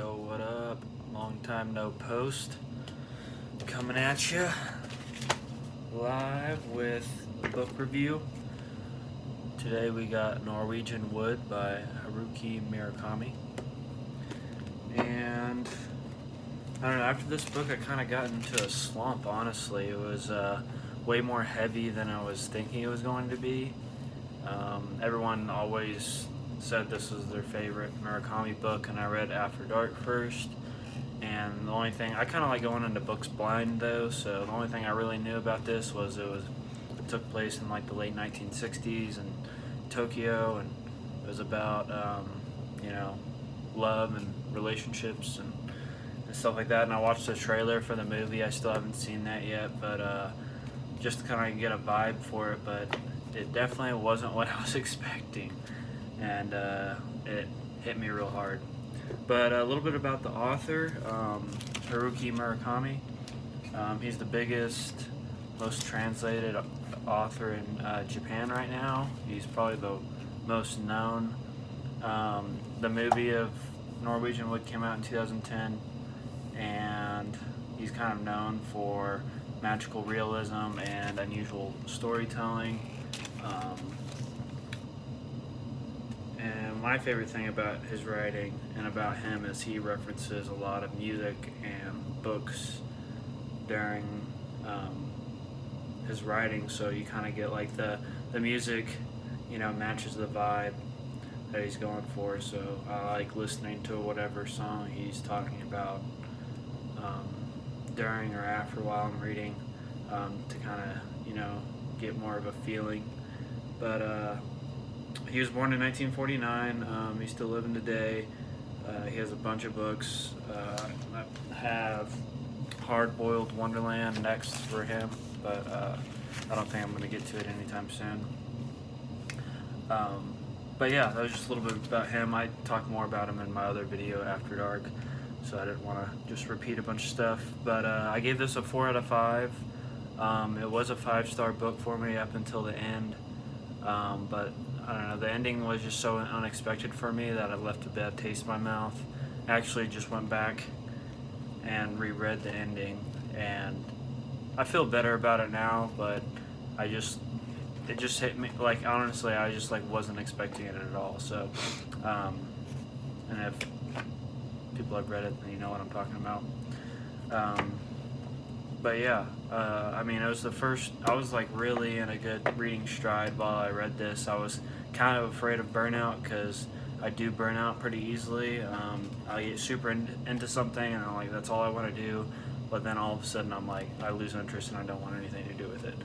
Yo, what up? Long time no post. Coming at you live with a book review. Today we got Norwegian Wood by Haruki Murakami. And I don't know, after this book I kind of got into a slump, honestly. It was way more heavy than I was thinking it was going to be. Everyone always said this was their favorite Murakami book, and I read After Dark first. And the only thing, I kind of like going into books blind though, so the only thing I really knew about this was it took place in like the late 1960s in Tokyo, and it was about love and relationships and stuff like that. And I watched the trailer for the movie. I still haven't seen that yet, but just to kind of get a vibe for it. But it definitely wasn't what I was expecting, and it hit me real hard. But a little bit about the author, Haruki Murakami. He's the biggest, most translated author in Japan right now. He's probably the most known. The movie of Norwegian Wood came out in 2010, and he's kind of known for magical realism and unusual storytelling. And my favorite thing about his writing and about him is he references a lot of music and books during his writing, so you kind of get like the music, matches the vibe that he's going for. So I like listening to whatever song he's talking about during or after while I'm reading, to kind of get more of a feeling. But he was born in 1949. He's still living today. He has a bunch of books. I have Hard Boiled Wonderland next for him, but I don't think I'm going to get to it anytime soon. But yeah, that was just a little bit about him. I talk more about him in my other video, After Dark, so I didn't want to just repeat a bunch of stuff. But I gave this a 4 out of 5. It was a 5-star book for me up until the end. But I don't know, the ending was just so unexpected for me that it left a bad taste in my mouth. I actually just went back and reread the ending, and I feel better about it now, but it just hit me, like, honestly, I just like wasn't expecting it at all. So and if people have read it, then you know what I'm talking about. But yeah, I mean, it was the first, I was like really in a good reading stride while I read this. I was kind of afraid of burnout because I do burn out pretty easily. I get super into something and I'm like, that's all I want to do. But then all of a sudden I'm like, I lose interest and I don't want anything to do with it.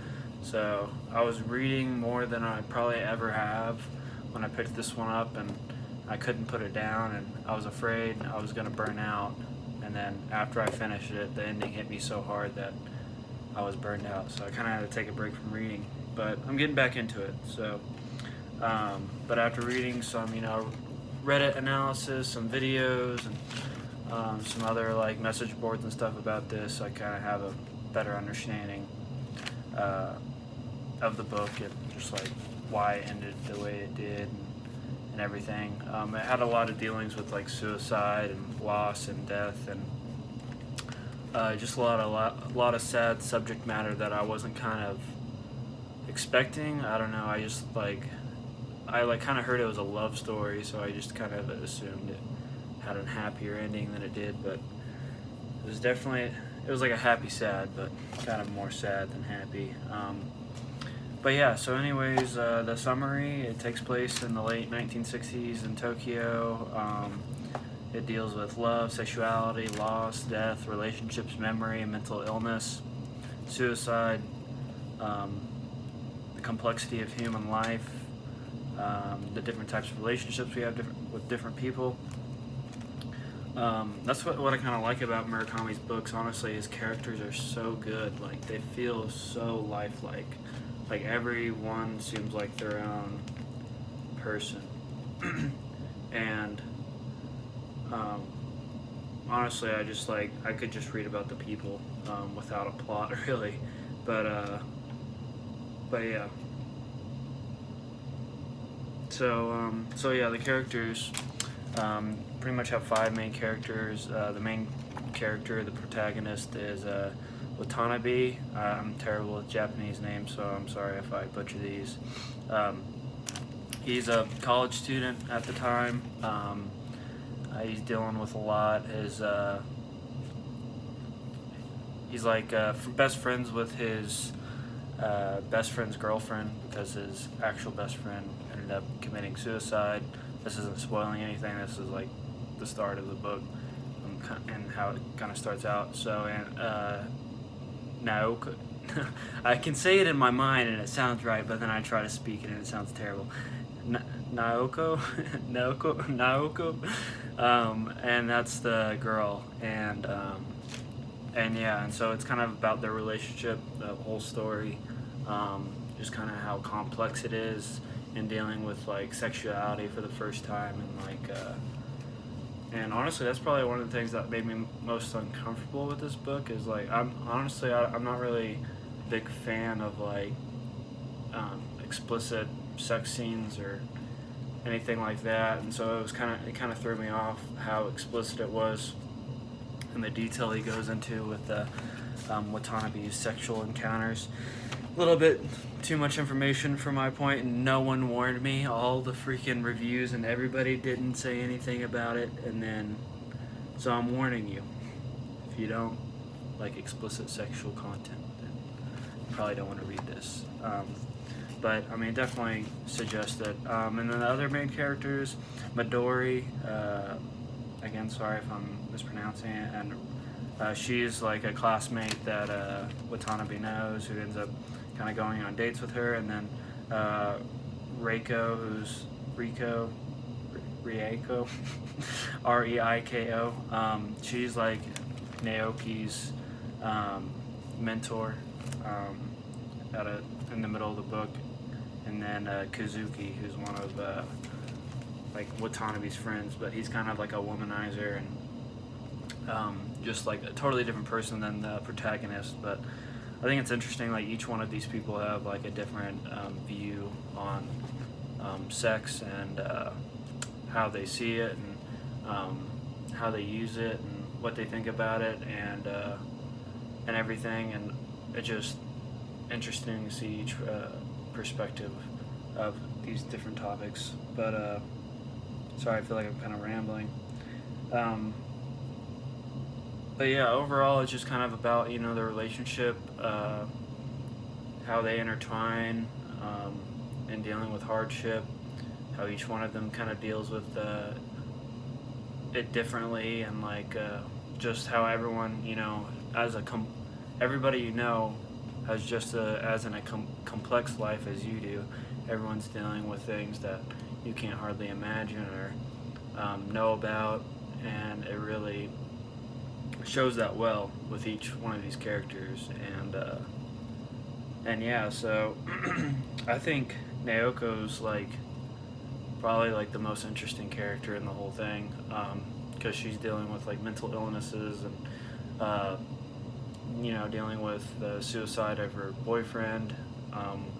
So I was reading more than I probably ever have when I picked this one up, and I couldn't put it down, and I was afraid I was going to burn out. And then after I finished it, the ending hit me so hard that I was burned out. So I kind of had to take a break from reading. But I'm getting back into it. So, but after reading some, Reddit analysis, some videos, and some other like message boards and stuff about this, I kind of have a better understanding of the book and just like why it ended the way it did. And everything. It had a lot of dealings with like suicide and loss and death, and just a lot of sad subject matter that I wasn't kind of expecting. I don't know. I just kind of heard it was a love story, so I just kind of assumed it had a happier ending than it did. But it was like a happy sad, but kind of more sad than happy. But yeah, so anyways, the summary, it takes place in the late 1960s in Tokyo. It deals with love, sexuality, loss, death, relationships, memory, mental illness, suicide, the complexity of human life, the different types of relationships we have with different people. That's what I kind of like about Murakami's books, honestly. His characters are so good. Like, they feel so lifelike. Like, everyone seems like their own person. And honestly, I could just read about the people without a plot, really. But yeah. So yeah, the characters, Pretty much have 5 main characters. The main character, the protagonist, is Watanabe. I'm terrible with Japanese names, so I'm sorry if I butcher these. He's a college student at the time. He's dealing with a lot. He's like best friends with his best friend's girlfriend, because his actual best friend ended up committing suicide. This isn't spoiling anything. This is like the start of the book, and how it kind of starts out. So, and Naoko, I can say it in my mind and it sounds right, but then I try to speak it and it sounds terrible. Naoko, and that's the girl, and yeah, and so it's kind of about their relationship, the whole story, just kind of how complex it is in dealing with like sexuality for the first time, and like, and honestly, that's probably one of the things that made me most uncomfortable with this book. Is like, I'm not really a big fan of like explicit sex scenes or anything like that, and so it kind of threw me off how explicit it was, and the detail he goes into with the Watanabe's sexual encounters. A little bit too much information for my point, and no one warned me. All the freaking reviews and everybody didn't say anything about it, and then, so I'm warning you, if you don't like explicit sexual content, then you probably don't want to read this. But I mean, definitely suggest it. And then the other main characters, Midori, again, sorry if I'm mispronouncing it, and she's like a classmate that Watanabe knows, who ends up kind of going on dates with her, and then Reiko, who's Rieko, Reiko, she's like Naoki's mentor in the middle of the book, and then Kazuki, who's one of like Watanabe's friends, but he's kind of like a womanizer, and just like a totally different person than the protagonist. But I think it's interesting, like each one of these people have like a different view on sex, and how they see it, and how they use it, and what they think about it, and everything, and it's just interesting to see each perspective of these different topics. But sorry, I feel like I'm kind of rambling. But yeah, overall, it's just kind of about, you know, the relationship, how they intertwine, in dealing with hardship, how each one of them kind of deals with it differently, and like just how everyone, you know, everybody you know has just as in a complex life as you do. Everyone's dealing with things that you can't hardly imagine or know about, and it really shows that well with each one of these characters. And yeah, so I think Naoko's like probably like the most interesting character in the whole thing, because she's dealing with like mental illnesses, and you know, dealing with the suicide of her boyfriend,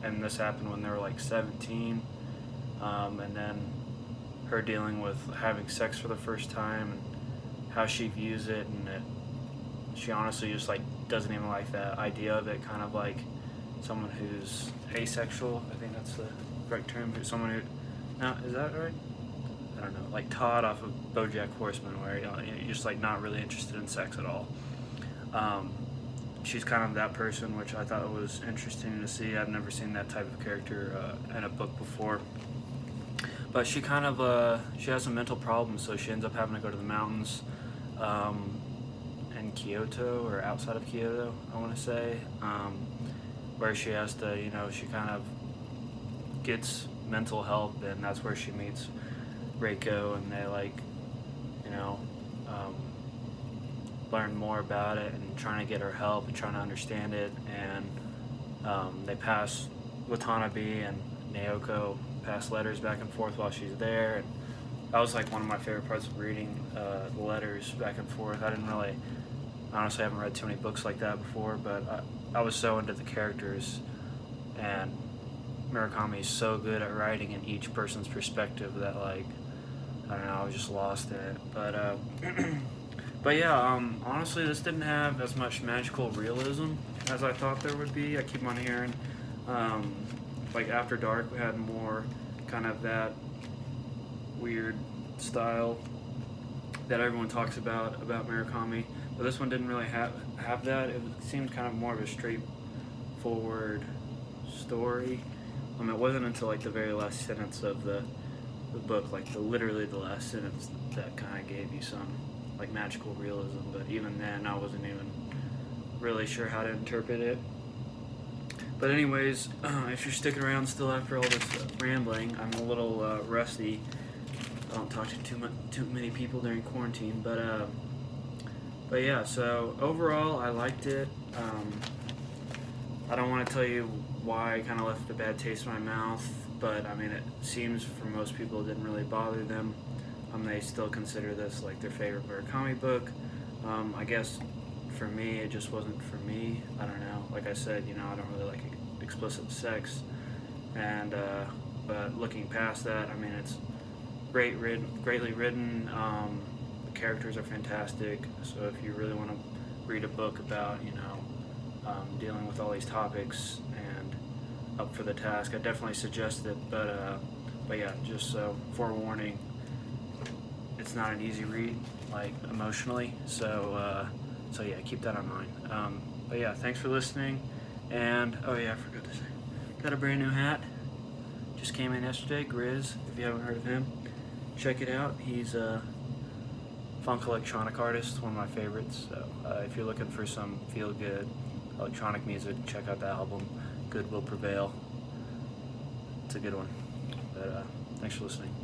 and this happened when they were like 17, and then her dealing with having sex for the first time, and how she views it, and she honestly just like doesn't even like the idea of it, kind of like someone who's asexual. I think that's the right term. Someone who, now, is that right? I don't know, like Todd off of BoJack Horseman, where you're just like not really interested in sex at all. She's kind of that person, which I thought was interesting to see. I've never seen that type of character in a book before. But she kind of she has some mental problems, so she ends up having to go to the mountains in Kyoto, or outside of Kyoto, I want to say, where she has to, you know, she kind of gets mental help, and that's where she meets Reiko, and they like, you know, learn more about it, and trying to get her help and trying to understand it, and they pass, Watanabe and Naoko pass letters back and forth while she's there, and that was like one of my favorite parts of reading, the letters back and forth. Honestly, I haven't read too many books like that before, but I was so into the characters, and Murakami is so good at writing in each person's perspective that like, I don't know, I was just lost in it. But yeah, honestly, this didn't have as much magical realism as I thought there would be. I keep on hearing, um, like After Dark had more kind of that weird style that everyone talks about Murakami, but this one didn't really have that. It seemed kind of more of a straightforward story. It wasn't until like the very last sentence of the book, like literally the last sentence, that kind of gave you some like magical realism. But even then, I wasn't even really sure how to interpret it. But anyways, if you're sticking around still after all this rambling, I'm a little rusty. I don't talk to too many people during quarantine, but yeah. So overall, I liked it. I don't want to tell you why I kind of left a bad taste in my mouth, but I mean, it seems for most people it didn't really bother them. They still consider this like their favorite Murakami book. I guess for me, it just wasn't for me. I don't know. Like I said, I don't really like explicit sex, and but looking past that, I mean, it's greatly written. The characters are fantastic. So if you really want to read a book about dealing with all these topics and up for the task, I definitely suggest it. But yeah, just so forewarning, it's not an easy read, like emotionally. So yeah, keep that in mind. But yeah, thanks for listening. And oh yeah, I forgot to say, got a brand new hat. Just came in yesterday. Grizz, if you haven't heard of him, check it out. He's a funk electronic artist, one of my favorites. So if you're looking for some feel-good electronic music, check out that album, Good Will Prevail. It's a good one. But thanks for listening.